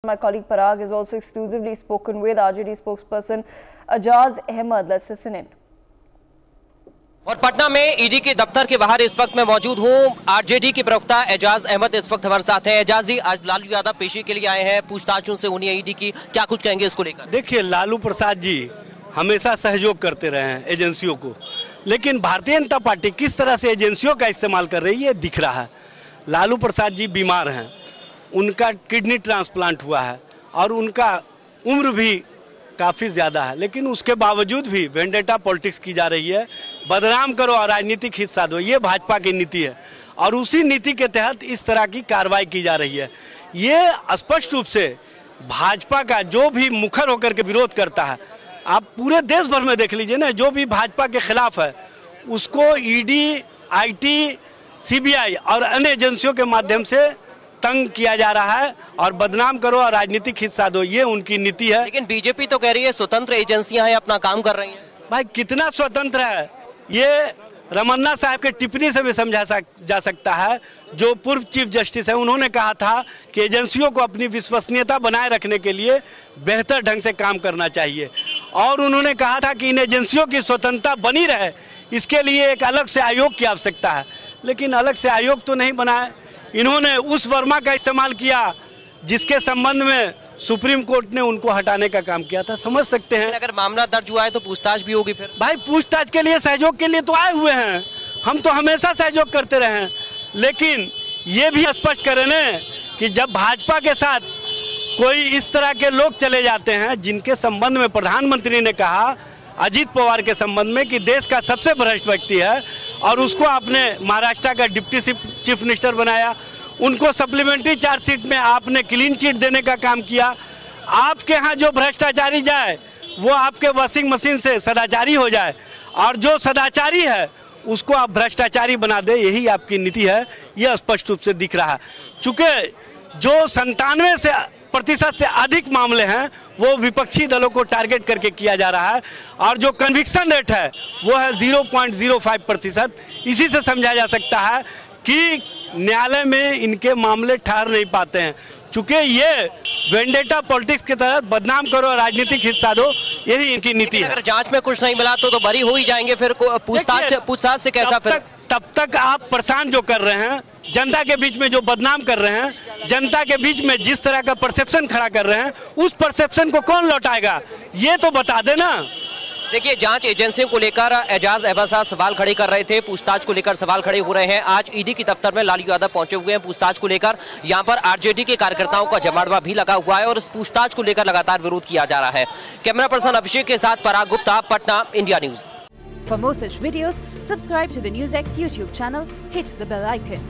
My colleague Parag has also exclusively spoken with RJD spokesperson Ajaz Ahmed. Let's listen in. और पटना में ED के दफ्तर के बाहर इस वक्त मैं मौजूद हूँ। आरजेडी के प्रवक्ता एजाज अहमद इस वक्त हमारे साथ हैं। एजाज जी, आज लालू यादव पेशी के लिए आए हैं, पूछताछ उनसे होनी है ईडी की, क्या कुछ कहेंगे इसको लेकर? देखिए, लालू प्रसाद जी हमेशा सहयोग करते रहे हैं एजेंसियों को, लेकिन भारतीय जनता पार्टी किस तरह से एजेंसियों का इस्तेमाल कर रही है दिख रहा है। लालू प्रसाद जी बीमार हैं, उनका किडनी ट्रांसप्लांट हुआ है और उनका उम्र भी काफ़ी ज़्यादा है, लेकिन उसके बावजूद भी वेंडेटा पॉलिटिक्स की जा रही है। बदनाम करो और राजनीतिक हिस्सा दो, ये भाजपा की नीति है और उसी नीति के तहत इस तरह की कार्रवाई की जा रही है। ये स्पष्ट रूप से भाजपा का जो भी मुखर होकर के विरोध करता है, आप पूरे देश भर में देख लीजिए ना, जो भी भाजपा के खिलाफ है उसको ईडी, आईटी, सीबीआई और अन्य एजेंसियों के माध्यम से तंग किया जा रहा है और बदनाम करो और राजनीतिक हिस्सा दो, ये उनकी नीति है। लेकिन बीजेपी तो कह रही है स्वतंत्र एजेंसियां हैं, अपना काम कर रही हैं। भाई कितना स्वतंत्र है ये रमन्ना साहब के टिप्पणी से भी समझा जा सकता है। जो पूर्व चीफ जस्टिस है, उन्होंने कहा था कि एजेंसियों को अपनी विश्वसनीयता बनाए रखने के लिए बेहतर ढंग से काम करना चाहिए और उन्होंने कहा था कि इन एजेंसियों की स्वतंत्रता बनी रहे, इसके लिए एक अलग से आयोग की आवश्यकता है। लेकिन अलग से आयोग तो नहीं बनाए, इन्होंने उस वर्मा का इस्तेमाल किया जिसके संबंध में सुप्रीम कोर्ट ने उनको हटाने का काम किया था। समझ सकते हैं, अगर मामला दर्ज हुआ है तो पूछताछ भी होगी। फिर भाई पूछताछ के लिए, सहयोग के लिए तो आए हुए हैं, हम तो हमेशा सहयोग करते रहे हैं। लेकिन ये भी स्पष्ट करें न कि जब भाजपा के साथ कोई इस तरह के लोग चले जाते हैं जिनके संबंध में प्रधानमंत्री ने कहा अजीत पवार के संबंध में कि देश का सबसे भ्रष्ट व्यक्ति है और उसको आपने महाराष्ट्र का डिप्टी चीफ मिनिस्टर बनाया, उनको सप्लीमेंट्री चार्जशीट में आपने क्लीन चिट देने का काम किया। आपके यहाँ जो भ्रष्टाचारी जाए वो आपके वॉशिंग मशीन से सदाचारी हो जाए और जो सदाचारी है उसको आप भ्रष्टाचारी बना दे, यही आपकी नीति है। यह स्पष्ट रूप से दिख रहा है। चूँकि जो 97% से अधिक मामले हैं वो विपक्षी दलों को टारगेट करके किया जा रहा है और जो कन्विक्शन रेट है वो है 0.05%। इसी से समझा जा सकता है कि न्यायालय में इनके मामले ठहर नहीं पाते हैं। चूंकि ये वेंडेटा पॉलिटिक्स के तहत बदनाम करो, राजनीतिक हिस्सा दो, यही इनकी नीति है। अगर जांच में कुछ नहीं मिला तो बरी हो ही जाएंगे। फिर पूछताछ से कैसा? फिर तब तक आप परेशान जो कर रहे हैं, जनता के बीच में जो बदनाम कर रहे हैं, जनता के बीच में जिस तरह का परसेप्शन खड़ा कर रहे हैं, उस परसेप्शन को कौन लौटाएगा ये तो बता देना। देखिए, जांच एजेंसियों को लेकर एजाज अहमद साहब सवाल खड़े कर रहे थे, पूछताछ को लेकर सवाल खड़े हो रहे हैं। आज ईडी की दफ्तर में लालू यादव पहुंचे हुए हैं पूछताछ को लेकर। यहां पर आरजेडी के कार्यकर्ताओं का जमावड़ा भी लगा हुआ है और इस पूछताछ को लेकर लगातार विरोध किया जा रहा है। कैमरा पर्सन अभिषेक के साथ Parag Gupta, Patna, India news. For more such videos, subscribe to the NewsX YouTube channel, hit the bell icon.